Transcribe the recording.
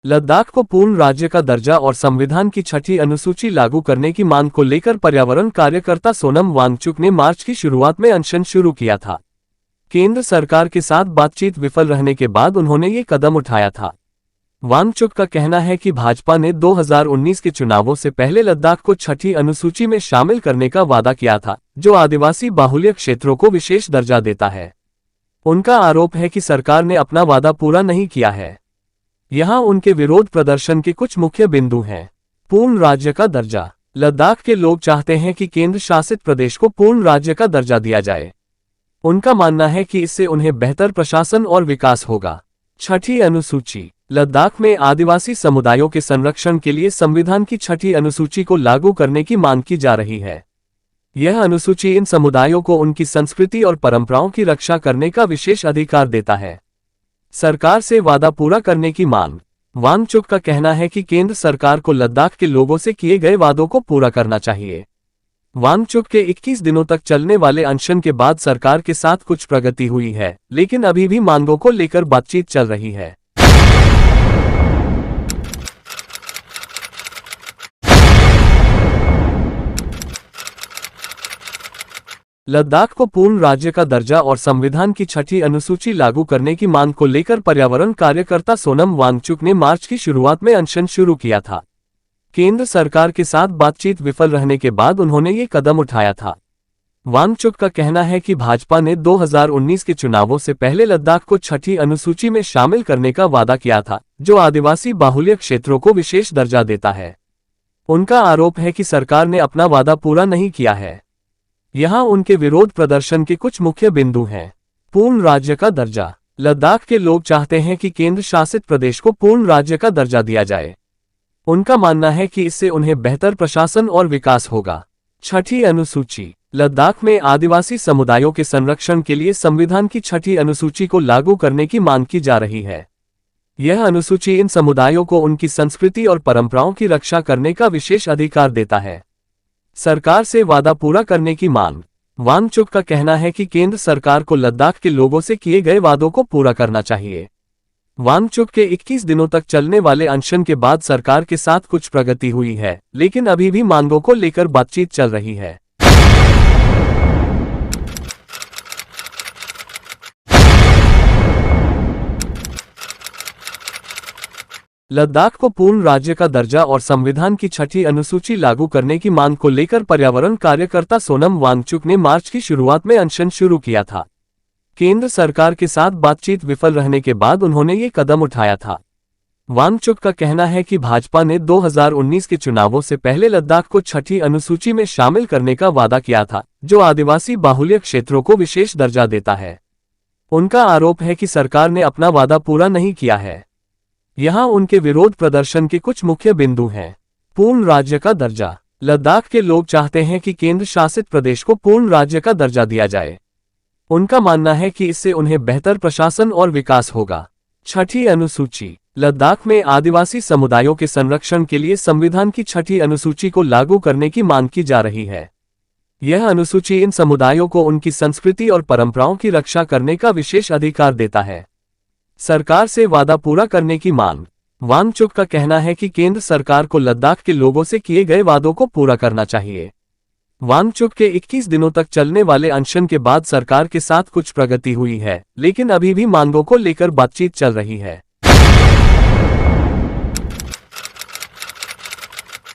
लद्दाख को पूर्ण राज्य का दर्जा और संविधान की 6ठी अनुसूची लागू करने की मांग को लेकर पर्यावरण कार्यकर्ता सोनम वांगचुक ने मार्च की शुरुआत में अनशन शुरू किया था। केंद्र सरकार के साथ बातचीत विफल रहने के बाद उन्होंने ये कदम उठाया था। वांगचुक का कहना है कि भाजपा ने 2019 के चुनावों से पहले लद्दाख को 6ठी अनुसूची में शामिल करने का वादा किया था, जो आदिवासी बाहुल्य क्षेत्रों को विशेष दर्जा देता है। उनका आरोप है कि सरकार ने अपना वादा पूरा नहीं किया है। यहाँ उनके विरोध प्रदर्शन के कुछ मुख्य बिंदु हैं। पूर्ण राज्य का दर्जा। लद्दाख के लोग चाहते हैं कि केंद्र शासित प्रदेश को पूर्ण राज्य का दर्जा दिया जाए। उनका मानना है कि इससे उन्हें बेहतर प्रशासन और विकास होगा। 6ठी अनुसूची। लद्दाख में आदिवासी समुदायों के संरक्षण के लिए संविधान की 6ठी अनुसूची को लागू करने की मांग की जा रही है। यह अनुसूची इन समुदायों को उनकी संस्कृति और परंपराओं की रक्षा करने का विशेष अधिकार देता है। सरकार से वादा पूरा करने की मांग। वांगचुक का कहना है कि केंद्र सरकार को लद्दाख के लोगों से किए गए वादों को पूरा करना चाहिए। वांगचुक के 21 दिनों तक चलने वाले अनशन के बाद सरकार के साथ कुछ प्रगति हुई है, लेकिन अभी भी मांगों को लेकर बातचीत चल रही है। लद्दाख को पूर्ण राज्य का दर्जा और संविधान की 6ठी अनुसूची लागू करने की मांग को लेकर पर्यावरण कार्यकर्ता सोनम वांगचुक ने मार्च की शुरुआत में अनशन शुरू किया था। केंद्र सरकार के साथ बातचीत विफल रहने के बाद उन्होंने ये कदम उठाया था। वांगचुक का कहना है कि भाजपा ने 2019 के चुनावों से पहले लद्दाख को 6ठी अनुसूची में शामिल करने का वादा किया था, जो आदिवासी बाहुल्य क्षेत्रों को विशेष दर्जा देता है। उनका आरोप है कि सरकार ने अपना वादा पूरा नहीं किया है। यहाँ उनके विरोध प्रदर्शन के कुछ मुख्य बिंदु हैं। पूर्ण राज्य का दर्जा। लद्दाख के लोग चाहते हैं कि केंद्र शासित प्रदेश को पूर्ण राज्य का दर्जा दिया जाए। उनका मानना है कि इससे उन्हें बेहतर प्रशासन और विकास होगा। 6ठी अनुसूची। लद्दाख में आदिवासी समुदायों के संरक्षण के लिए संविधान की 6ठी अनुसूची को लागू करने की मांग की जा रही है। यह अनुसूची इन समुदायों को उनकी संस्कृति और परंपराओं की रक्षा करने का विशेष अधिकार देता है। सरकार से वादा पूरा करने की मांग। वांगचुक का कहना है कि केंद्र सरकार को लद्दाख के लोगों से किए गए वादों को पूरा करना चाहिए। वांगचुक के 21 दिनों तक चलने वाले अनशन के बाद सरकार के साथ कुछ प्रगति हुई है, लेकिन अभी भी मांगों को लेकर बातचीत चल रही है। लद्दाख को पूर्ण राज्य का दर्जा और संविधान की 6ठी अनुसूची लागू करने की मांग को लेकर पर्यावरण कार्यकर्ता सोनम वांगचुक ने मार्च की शुरुआत में अनशन शुरू किया था। केंद्र सरकार के साथ बातचीत विफल रहने के बाद उन्होंने ये कदम उठाया था। वांगचुक का कहना है कि भाजपा ने 2019 के चुनावों से पहले लद्दाख को 6ठी अनुसूची में शामिल करने का वादा किया था, जो आदिवासी बाहुल्य क्षेत्रों को विशेष दर्जा देता है। उनका आरोप है कि सरकार ने अपना वादा पूरा नहीं किया है। यहाँ उनके विरोध प्रदर्शन के कुछ मुख्य बिंदु हैं। पूर्ण राज्य का दर्जा। लद्दाख के लोग चाहते हैं कि केंद्र शासित प्रदेश को पूर्ण राज्य का दर्जा दिया जाए। उनका मानना है कि इससे उन्हें बेहतर प्रशासन और विकास होगा। 6ठी अनुसूची। लद्दाख में आदिवासी समुदायों के संरक्षण के लिए संविधान की 6ठी अनुसूची को लागू करने की मांग की जा रही है। यह अनुसूची इन समुदायों को उनकी संस्कृति और परंपराओं की रक्षा करने का विशेष अधिकार देता है। सरकार से वादा पूरा करने की मांग। वांगचुक का कहना है कि केंद्र सरकार को लद्दाख के लोगों से किए गए वादों को पूरा करना चाहिए। वांगचुक के 21 दिनों तक चलने वाले अनशन के बाद सरकार के साथ कुछ प्रगति हुई है, लेकिन अभी भी मांगों को लेकर बातचीत चल रही है।